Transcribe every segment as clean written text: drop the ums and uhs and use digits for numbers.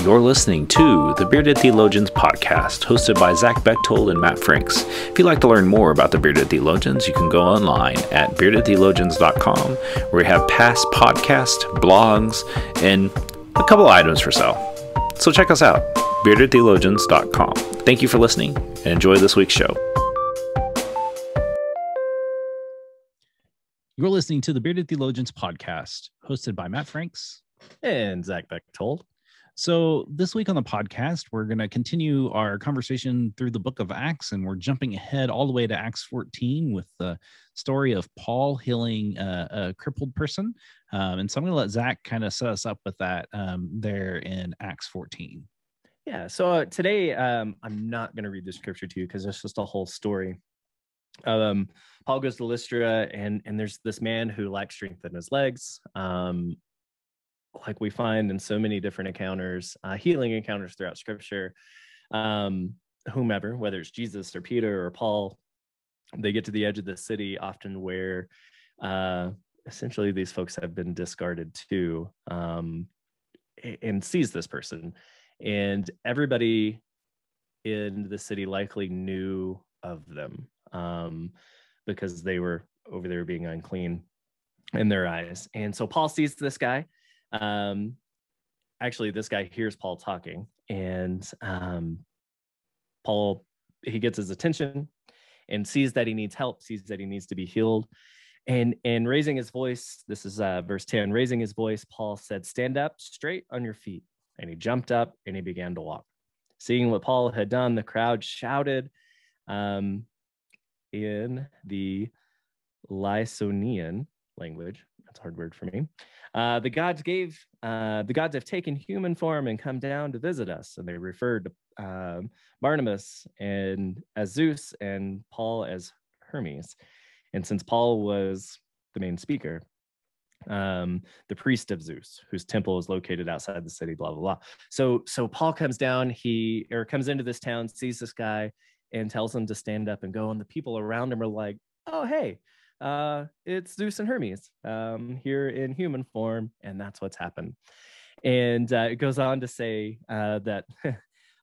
You're listening to the Bearded Theologians podcast, hosted by Zach Bechtold and Matt Franks. If you'd like to learn more about the Bearded Theologians, you can go online at beardedtheologians.com, where we have past podcasts, blogs, and a couple items for sale. So check us out, beardedtheologians.com. Thank you for listening, and enjoy this week's show. You're listening to the Bearded Theologians podcast, hosted by Matt Franks and Zach Bechtold. So this week on the podcast, we're going to continue our conversation through the book of Acts, and we're jumping ahead all the way to Acts 14 with the story of Paul healing a crippled person. And so I'm going to let Zach kind of set us up with that there in Acts 14. Yeah, so today I'm not going to read the scripture to you because it's just a whole story. Paul goes to Lystra, and there's this man who lacks strength in his legs. Like we find in so many different encounters, healing encounters throughout scripture, whomever, whether it's Jesus or Peter or Paul, they get to the edge of the city often where essentially these folks have been discarded too, and sees this person. And everybody in the city likely knew of them because they were over there being unclean in their eyes. And so Paul sees this guy. Actually, this guy hears Paul talking, and Paul, he gets his attention and sees that he needs help, sees that he needs to be healed. And raising his voice, this is verse 10, raising his voice, Paul said, "Stand up straight on your feet." And he jumped up and he began to walk. Seeing what Paul had done, the crowd shouted in the Lycaonian language. That's a hard word for me. The gods have taken human form and come down to visit us. And they referred to Barnabas and as Zeus and Paul as Hermes. And since Paul was the main speaker, the priest of Zeus, whose temple is located outside the city, blah, blah, blah. So Paul comes down, comes into this town, sees this guy, and tells him to stand up and go. And the people around him are like, "Oh, hey, it's Zeus and Hermes here in human form," and that's what's happened. And it goes on to say that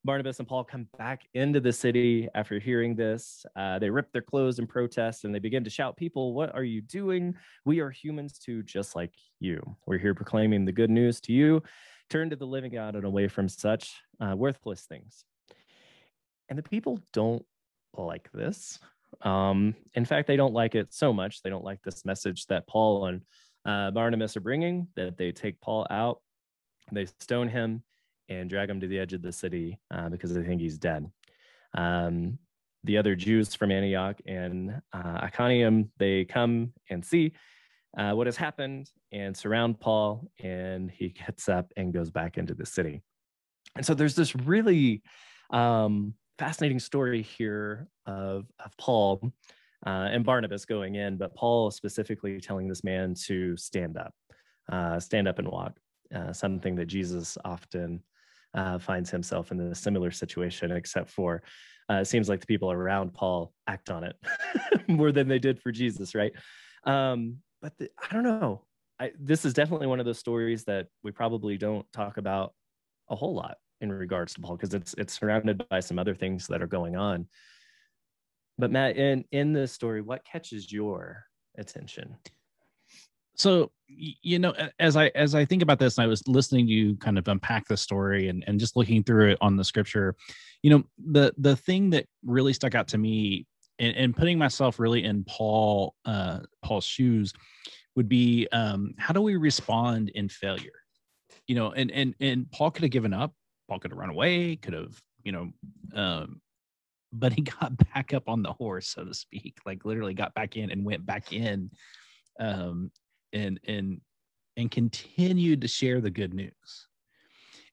Barnabas and Paul come back into the city after hearing this. They rip their clothes in protest, and they begin to shout, "People, what are you doing? We are humans too, just like you. We're here proclaiming the good news to you. Turn to the living God and away from such worthless things." And the people don't like this. In fact, they don't like it so much. They don't like this message that Paul and Barnabas are bringing, that they take Paul out, they stone him, and drag him to the edge of the city because they think he's dead. The other Jews from Antioch and Iconium, they come and see what has happened and surround Paul, and he gets up and goes back into the city. And so there's this really fascinating story here of Paul and Barnabas going in, but Paul specifically telling this man to stand up and walk, something that Jesus often finds himself in a similar situation, except for it seems like the people around Paul act on it more than they did for Jesus, right? But I don't know. This is definitely one of those stories that we probably don't talk about a whole lot in regards to Paul, because it's surrounded by some other things that are going on. But Matt, in this story, what catches your attention? So, as I think about this, and I was listening to you kind of unpack the story and just looking through it on the scripture, the thing that really stuck out to me and putting myself really in Paul's shoes would be, how do we respond in failure? And Paul could have given up. Paul could have run away, could have, but he got back up on the horse, so to speak, like literally got back in and went back in, and continued to share the good news.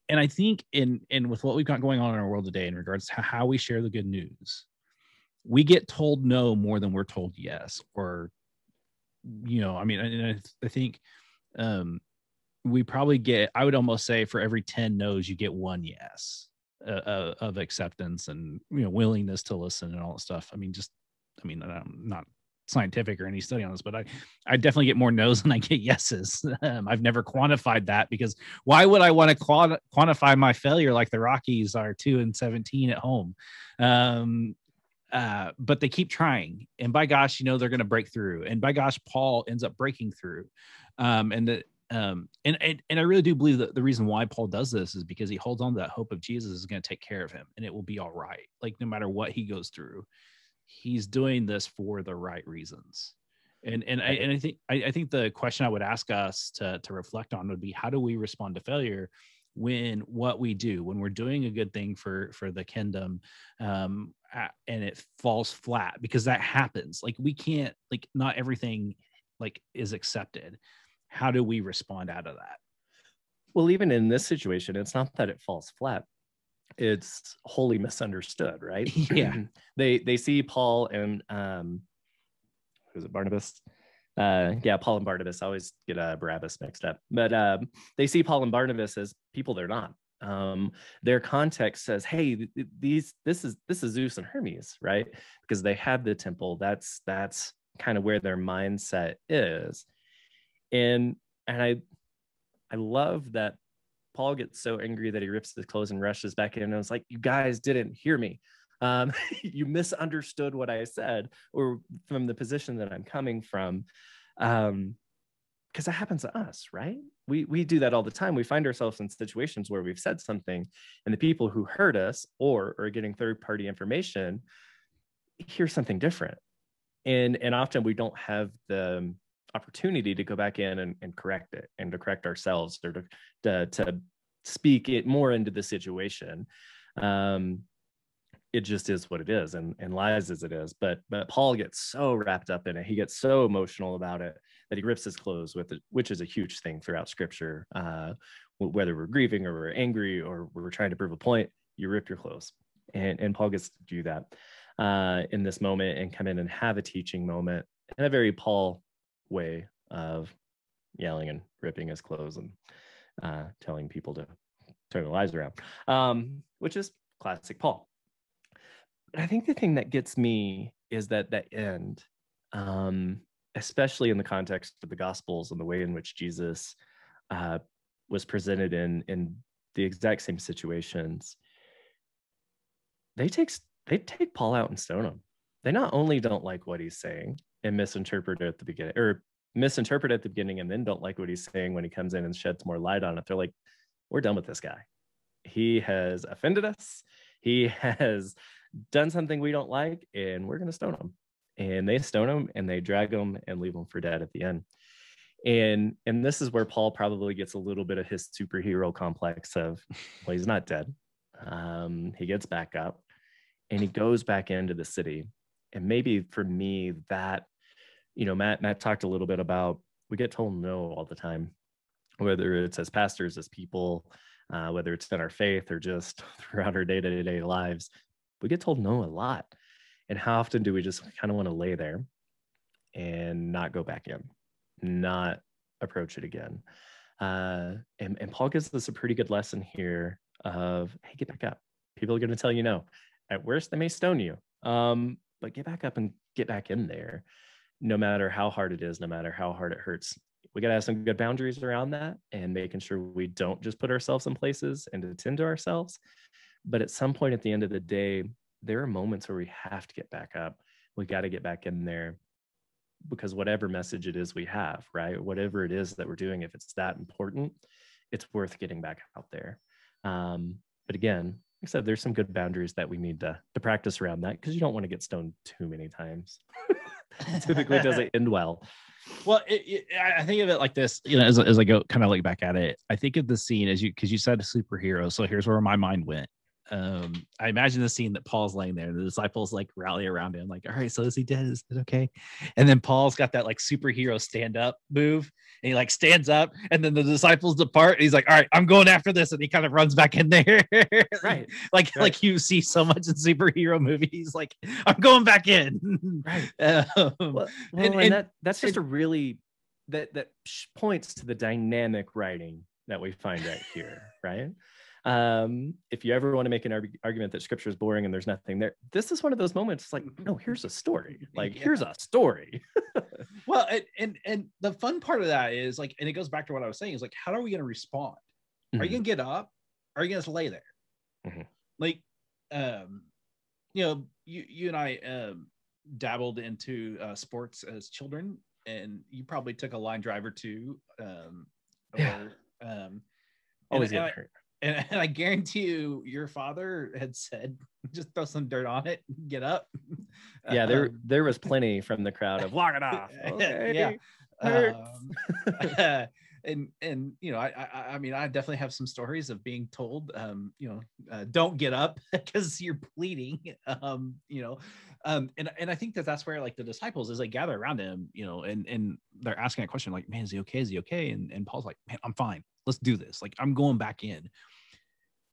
And I think in with what we've got going on in our world today in regards to how we share the good news, we get told no more than we're told yes. Or, I think we probably get, I would almost say for every 10 no's, you get one yes of acceptance and, willingness to listen and all that stuff. I'm not scientific or any study on this, but I definitely get more no's than I get yeses. I've never quantified that, because why would I want to quantify my failure like the Rockies are 2-17 at home? But they keep trying, and by gosh, they're going to break through, and by gosh, Paul ends up breaking through. And I really do believe that the reason why Paul does this is because he holds on to that hope of Jesus is going to take care of him, and it will be all right. Like, no matter what he goes through, he's doing this for the right reasons. I think the question I would ask us to reflect on would be, how do we respond to failure when we're doing a good thing for the kingdom, and it falls flat? Because that happens. Like, we can't, like, not everything like is accepted. How do we respond out of that? Well, even in this situation, it's not that it falls flat. It's wholly misunderstood, right? Yeah. They see Paul and who's it, Barnabas? Paul and Barnabas. I always get Barabbas mixed up. But they see Paul and Barnabas as people they're not. Their context says, hey, this is Zeus and Hermes, right? Because they have the temple. That's kind of where their mindset is. And I love that Paul gets so angry that he rips his clothes and rushes back in. And I was like, you guys didn't hear me. You misunderstood what I said, or from the position that I'm coming from. Because that happens to us, right? We do that all the time. We find ourselves in situations where we've said something, and the people who heard us or are getting third-party information hear something different. And often we don't have the opportunity to go back in and correct it, and to correct ourselves, or to speak it more into the situation. It just is what it is, and lies as it is. But Paul gets so wrapped up in it, he gets so emotional about it, that he rips his clothes with it, which is a huge thing throughout Scripture. Whether we're grieving or we're angry or we're trying to prove a point, you rip your clothes. And Paul gets to do that in this moment, and come in and have a teaching moment in a very Paul way of yelling and ripping his clothes and telling people to turn their lives around, which is classic Paul. But I think the thing that gets me is that end, especially in the context of the Gospels and the way in which Jesus was presented in the exact same situations. They take Paul out and stone him. They not only don't like what he's saying and misinterpret it at the beginning, and then don't like what he's saying when he comes in and sheds more light on it. They're like, we're done with this guy. He has offended us. He has done something we don't like, and we're going to stone him. And they stone him, and they drag him and leave him for dead at the end. And this is where Paul probably gets a little bit of his superhero complex of, well, he's not dead. He gets back up, and he goes back into the city. And maybe for me, that, Matt talked a little bit about, we get told no all the time, whether it's as pastors, as people, whether it's in our faith or just throughout our day-to-day lives. We get told no a lot. And how often do we just kind of want to lay there and not go back in, not approach it again? And Paul gives us a pretty good lesson here of, hey, get back up. People are going to tell you no. At worst, they may stone you, but get back up and get back in there, no matter how hard it is, no matter how hard it hurts. We got to have some good boundaries around that, and making sure we don't just put ourselves in places and attend to ourselves. But at some point at the end of the day, there are moments where we have to get back up. We got to get back in there, because whatever message it is we have, right? Whatever it is that we're doing, if it's that important, it's worth getting back out there. But again, like I said, there's some good boundaries that we need to practice around that, because you don't want to get stoned too many times. It typically doesn't end well. Well, I think of it like this, as I go kind of look back at it, I think of the scene because you said a superhero. So here's where my mind went. I imagine the scene that Paul's laying there, and the disciples like rally around him, like, all right, so is he dead? Is it okay? And then Paul's got that like superhero stand up move, and he like stands up, and then the disciples depart, and he's like, all right, I'm going after this, and he kind of runs back in there. Right. Like you see so much in superhero movies, like, I'm going back in. Right. And that's just a really that points to the dynamic writing that we find right here, right? If you ever want to make an argument that scripture is boring and there's nothing there, this is one of those moments. It's like, no, here's a story. Like, here's a story. Well, and the fun part of that is like, and it goes back to what I was saying, is like, how are we going to respond? Are you going to get up? Or are you going to lay there? Like, you know, you and I dabbled into sports as children, and you probably took a line drive or two. Always getting hurt. And I guarantee you, your father had said, just throw some dirt on it, get up. Yeah, there was plenty from the crowd of walk it off. Okay. Yeah. And you know, I mean, I definitely have some stories of being told, you know, don't get up because you're bleeding. You know, and I think that's where like the disciples, as they gather around him, you know, and they're asking that question like, man, is he okay? Is he okay? And Paul's like, man, I'm fine. Let's do this. Like, I'm going back in.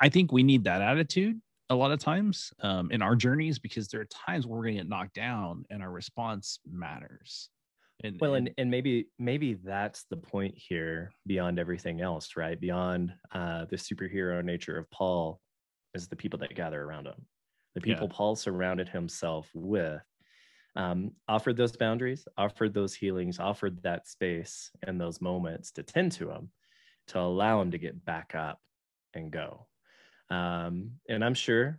I think we need that attitude a lot of times in our journeys, because there are times where we're going to get knocked down and our response matters. And maybe that's the point here, beyond everything else, right? Beyond the superhero nature of Paul is the people that gather around him. The people Paul surrounded himself with offered those boundaries, offered those healings, offered that space and those moments to tend to him, to allow him to get back up and go. And I'm sure,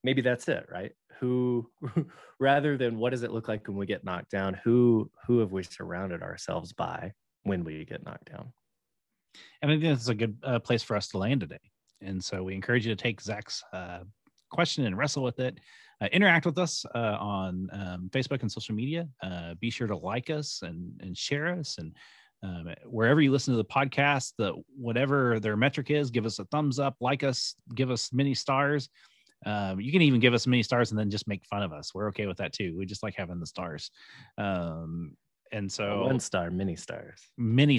maybe that's it, right? Who, rather than what does it look like when we get knocked down, who have we surrounded ourselves by when we get knocked down? And I think that's a good place for us to land today. And so we encourage you to take Zach's question and wrestle with it. Interact with us on Facebook and social media. Be sure to like us and share us, and wherever you listen to the podcast, whatever their metric is, give us a thumbs up, like us, give us many stars. You can even give us many stars and then just make fun of us. We're okay with that too. We just like having the stars. And so 1 star, many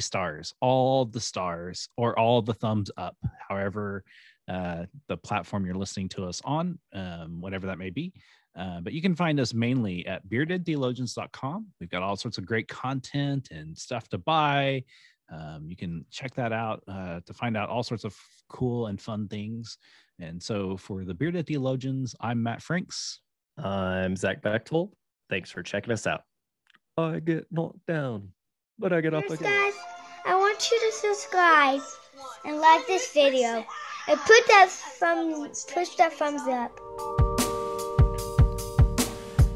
stars, all the stars, or all the thumbs up, however the platform you're listening to us on, whatever that may be. But you can find us mainly at beardedtheologians.com. We've got all sorts of great content and stuff to buy. You can check that out to find out all sorts of cool and fun things. And so for the Bearded Theologians, I'm Matt Franks. I'm Zach Bechtold. Thanks for checking us out. I get knocked down, but I get up again. Guys, I want you to subscribe and like this video and push that thumbs up.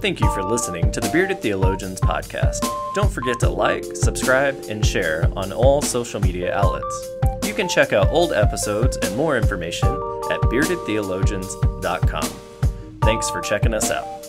Thank you for listening to the Bearded Theologians podcast. Don't forget to like, subscribe, and share on all social media outlets. You can check out old episodes and more information at beardedtheologians.com. Thanks for checking us out.